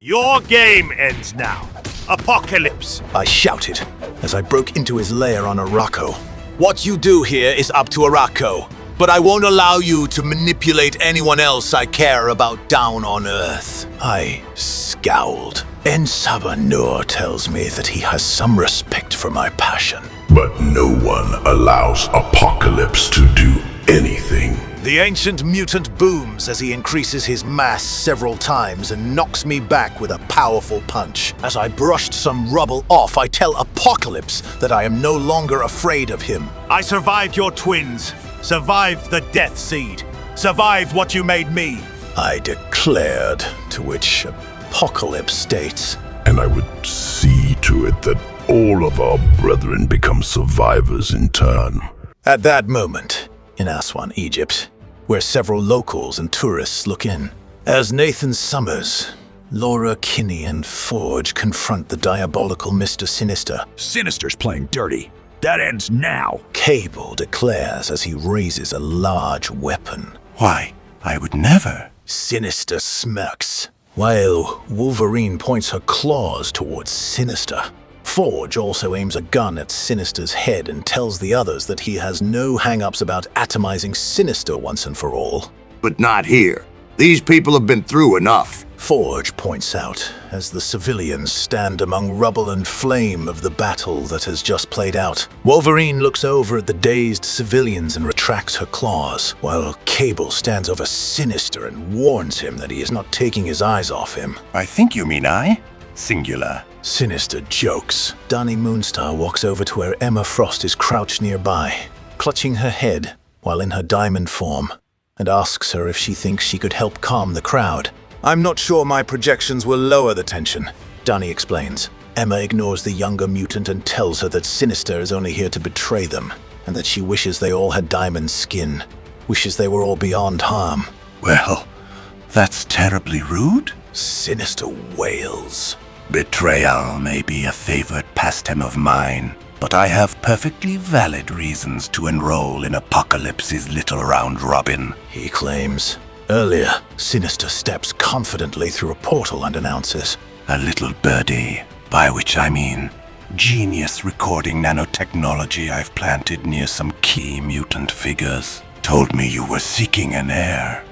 Your game ends now. Apocalypse! I shouted as I broke into his lair on Arakko. What you do here is up to Arakko, but I won't allow you to manipulate anyone else I care about down on Earth. I scowled. Ensaba Nur tells me that he has some respect for my passion. But no one allows Apocalypse to do anything. The ancient mutant booms as he increases his mass several times and knocks me back with a powerful punch. As I brushed some rubble off, I tell Apocalypse that I am no longer afraid of him. I survived your twins. Survived the Death Seed. Survived what you made me. I declared, to which Apocalypse states, And I would see to it that all of our brethren become survivors in turn. At that moment, in Aswan, Egypt, where several locals and tourists look in, as Nathan Summers, Laura Kinney, and Forge confront the diabolical Mr. Sinister. Sinister's playing dirty. That ends now. Cable declares as he raises a large weapon. Why, I would never. Sinister smirks, while Wolverine points her claws towards Sinister. Forge also aims a gun at Sinister's head and tells the others that he has no hang-ups about atomizing Sinister once and for all. But not here. These people have been through enough. Forge points out as the civilians stand among rubble and flame of the battle that has just played out. Wolverine looks over at the dazed civilians and retracts her claws, while Cable stands over Sinister and warns him that he is not taking his eyes off him. I think you mean I? Singular. Sinister jokes. Donnie Moonstar walks over to where Emma Frost is crouched nearby, clutching her head while in her diamond form, and asks her if she thinks she could help calm the crowd. I'm not sure my projections will lower the tension, Donnie explains. Emma ignores the younger mutant and tells her that Sinister is only here to betray them, and that she wishes they all had diamond skin, wishes they were all beyond harm. Well, that's terribly rude. Sinister wails. Betrayal may be a favored pastime of mine, but I have perfectly valid reasons to enroll in Apocalypse's little round robin, he claims. Earlier, Sinister steps confidently through a portal and announces, A little birdie, by which I mean genius recording nanotechnology I've planted near some key mutant figures, told me you were seeking an heir.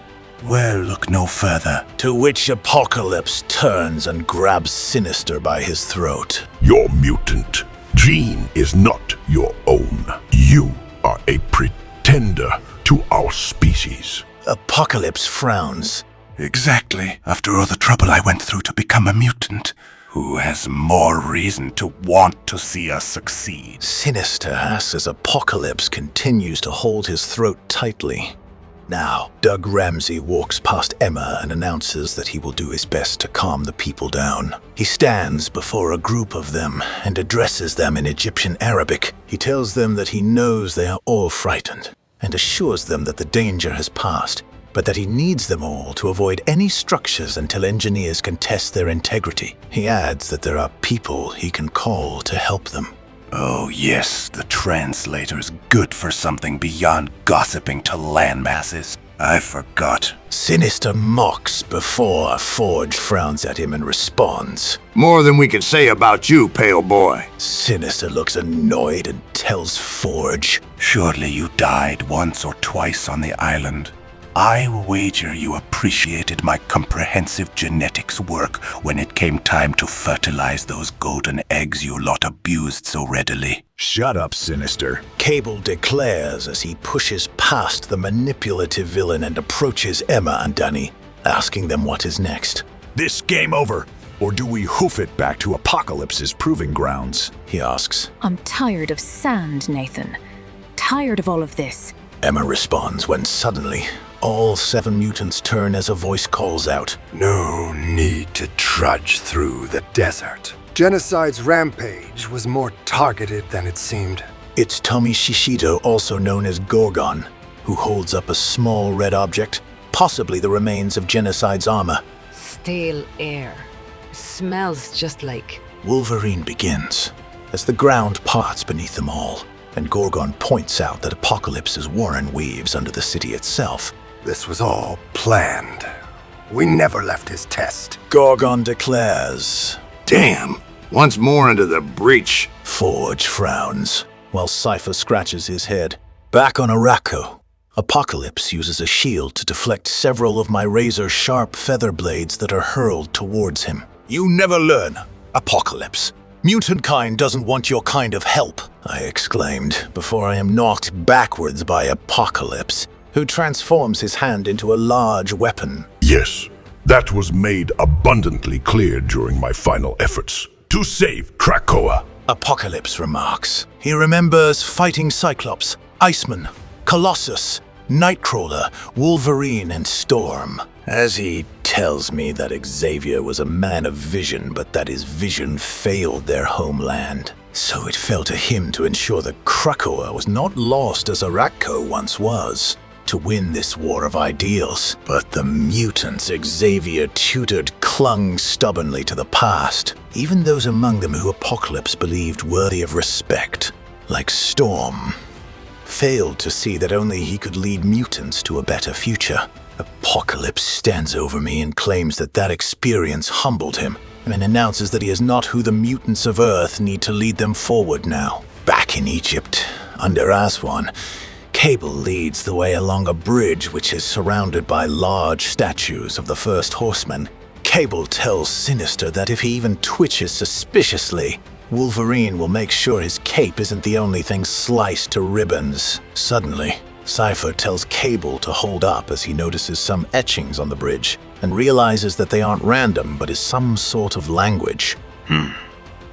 Well, look no further. To which Apocalypse turns and grabs Sinister by his throat. Your mutant gene is not your own. You are a pretender to our species. Apocalypse frowns. Exactly. After all the trouble I went through to become a mutant, who has more reason to want to see us succeed? Sinister asks as Apocalypse continues to hold his throat tightly. Now, Doug Ramsey walks past Emma and announces that he will do his best to calm the people down. He stands before a group of them and addresses them in Egyptian Arabic. He tells them that he knows they are all frightened and assures them that the danger has passed, but that he needs them all to avoid any structures until engineers can test their integrity. He adds that there are people he can call to help them. Oh yes, the translator is good for something beyond gossiping to landmasses. I forgot. Sinister mocks before Forge frowns at him and responds. More than we can say about you, pale boy. Sinister looks annoyed and tells Forge. Surely you died once or twice on the island. I wager you appreciated my comprehensive genetics work when it came time to fertilize those golden eggs you lot abused so readily. Shut up, Sinister. Cable declares as he pushes past the manipulative villain and approaches Emma and Danny, asking them what is next. This game over, or do we hoof it back to Apocalypse's proving grounds? He asks. I'm tired of sand, Nathan. Tired of all of this. Emma responds when suddenly, all 7 mutants turn as a voice calls out. No need to trudge through the desert. Genocide's rampage was more targeted than it seemed. It's Tommy Shishido, also known as Gorgon, who holds up a small red object, possibly the remains of Genocide's armor. Stale air. Smells just like... Wolverine begins, as the ground parts beneath them all, and Gorgon points out that Apocalypse's warren weaves under the city itself. This was all planned. We never left his test. Gorgon declares. Damn. Once more into the breach. Forge frowns, while Cypher scratches his head. Back on Arakko, Apocalypse uses a shield to deflect several of my razor-sharp feather blades that are hurled towards him. You never learn, Apocalypse. Mutantkind doesn't want your kind of help, I exclaimed, before I am knocked backwards by Apocalypse, who transforms his hand into a large weapon. Yes, that was made abundantly clear during my final efforts to save Krakoa. Apocalypse remarks. He remembers fighting Cyclops, Iceman, Colossus, Nightcrawler, Wolverine, and Storm. As he tells me that Xavier was a man of vision, but that his vision failed their homeland. So it fell to him to ensure that Krakoa was not lost as Arakko once was, to win this war of ideals. But the mutants Xavier tutored clung stubbornly to the past, even those among them who Apocalypse believed worthy of respect, like Storm, failed to see that only he could lead mutants to a better future. Apocalypse stands over me and claims that that experience humbled him, and announces that he is not who the mutants of Earth need to lead them forward now. Back in Egypt, under Aswan, Cable leads the way along a bridge which is surrounded by large statues of the First Horsemen. Cable tells Sinister that if he even twitches suspiciously, Wolverine will make sure his cape isn't the only thing sliced to ribbons. Suddenly, Cypher tells Cable to hold up as he notices some etchings on the bridge and realizes that they aren't random but is some sort of language.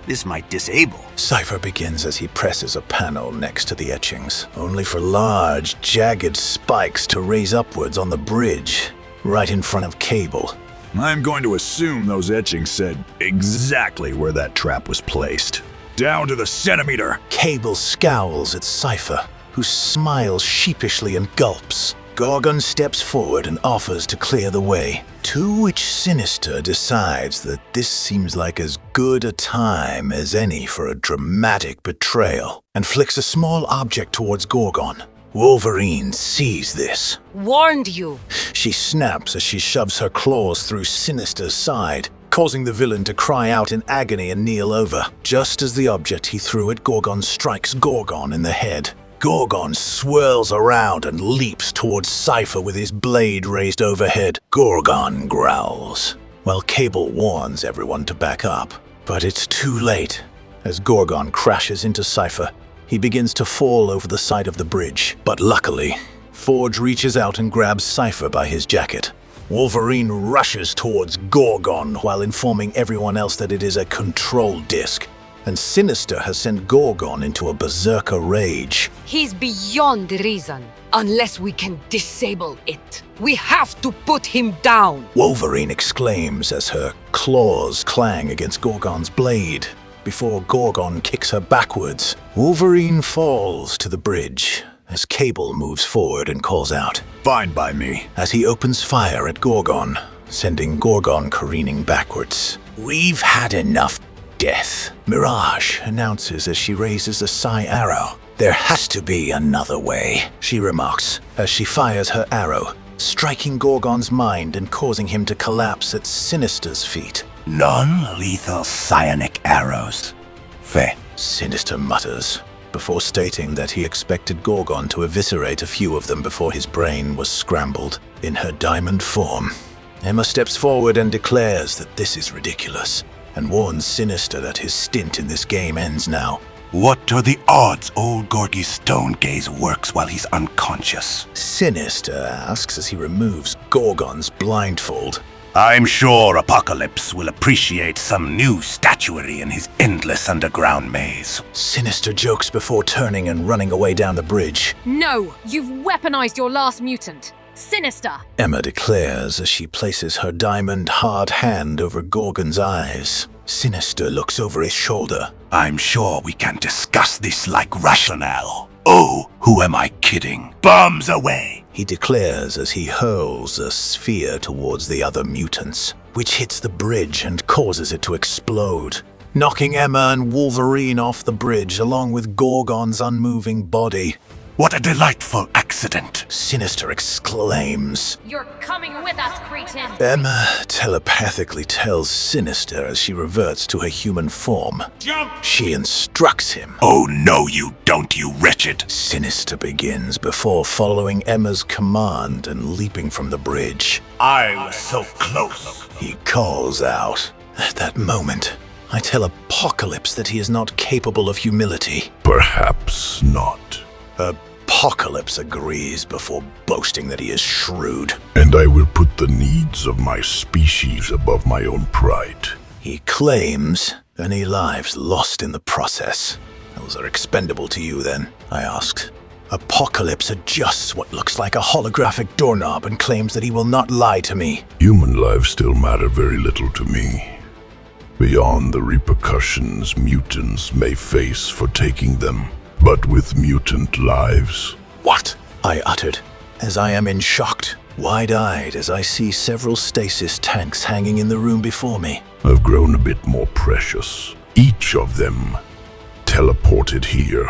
This might disable. Cypher begins as he presses a panel next to the etchings, only for large, jagged spikes to raise upwards on the bridge, right in front of Cable. I'm going to assume those etchings said exactly where that trap was placed. Down to the centimeter. Cable scowls at Cypher, who smiles sheepishly and gulps. Gorgon steps forward and offers to clear the way, to which Sinister decides that this seems like as good a time as any for a dramatic betrayal, and flicks a small object towards Gorgon. Wolverine sees this. Warned you. She snaps as she shoves her claws through Sinister's side, causing the villain to cry out in agony and kneel over, just as the object he threw at Gorgon strikes Gorgon in the head. Gorgon swirls around and leaps towards Cypher with his blade raised overhead. Gorgon growls, while Cable warns everyone to back up. But it's too late. As Gorgon crashes into Cypher, he begins to fall over the side of the bridge. But luckily, Forge reaches out and grabs Cypher by his jacket. Wolverine rushes towards Gorgon while informing everyone else that it is a control disc, and Sinister has sent Gorgon into a berserker rage. He's beyond reason, unless we can disable it. We have to put him down. Wolverine exclaims as her claws clang against Gorgon's blade, before Gorgon kicks her backwards. Wolverine falls to the bridge as Cable moves forward and calls out, "Fine by me," as he opens fire at Gorgon, sending Gorgon careening backwards. We've had enough death, Mirage announces as she raises a psi arrow. There has to be another way, she remarks as she fires her arrow, striking Gorgon's mind and causing him to collapse at Sinister's feet. Non-lethal psionic arrows. Fair. Sinister mutters, before stating that he expected Gorgon to eviscerate a few of them before his brain was scrambled. In her diamond form, Emma steps forward and declares that this is ridiculous, and warns Sinister that his stint in this game ends now. What are the odds old Gorgy's stone gaze works while he's unconscious? Sinister asks as he removes Gorgon's blindfold. I'm sure Apocalypse will appreciate some new statuary in his endless underground maze. Sinister jokes before turning and running away down the bridge. No, you've weaponized your last mutant. Sinister! Emma declares as she places her diamond hard hand over Gorgon's eyes. Sinister looks over his shoulder. I'm sure we can discuss this like rationale. Oh, who am I kidding? Bombs away! He declares as he hurls a sphere towards the other mutants, which hits the bridge and causes it to explode, knocking Emma and Wolverine off the bridge along with Gorgon's unmoving body. What a delightful accident. Sinister exclaims. You're coming with us, Clayton. Emma telepathically tells Sinister as she reverts to her human form. Jump! She instructs him. Oh no, you don't, you wretched. Sinister begins before following Emma's command and leaping from the bridge. I was so close. He calls out. At that moment, I tell Apocalypse that he is not capable of humility. Perhaps not. Apocalypse agrees before boasting that he is shrewd. And I will put the needs of my species above my own pride. He claims any lives lost in the process. Those are expendable to you then, I asked. Apocalypse adjusts what looks like a holographic doorknob and claims that he will not lie to me. Human lives still matter very little to me. Beyond the repercussions mutants may face for taking them. But with mutant lives. What? I uttered, as I am in shock, wide-eyed as I see several stasis tanks hanging in the room before me. Have grown a bit more precious. Each of them teleported here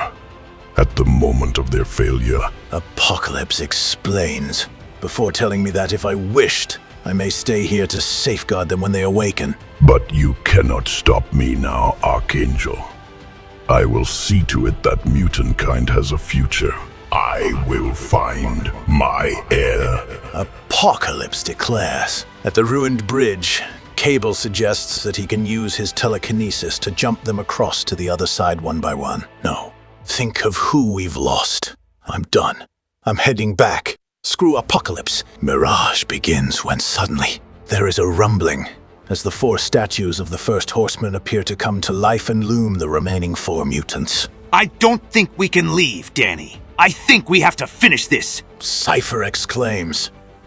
at the moment of their failure. Apocalypse explains, before telling me that if I wished, I may stay here to safeguard them when they awaken. But you cannot stop me now, Archangel. I will see to it that mutantkind has a future. I will find my heir. Apocalypse declares. At the ruined bridge, Cable suggests that he can use his telekinesis to jump them across to the other side one by one. No, think of who we've lost. I'm done. I'm heading back. Screw Apocalypse. Mirage begins when suddenly there is a rumbling, as the 4 statues of the First Horsemen appear to come to life and loom the remaining 4 mutants. I don't think we can leave, Danny. I think we have to finish this. Cypher exclaims.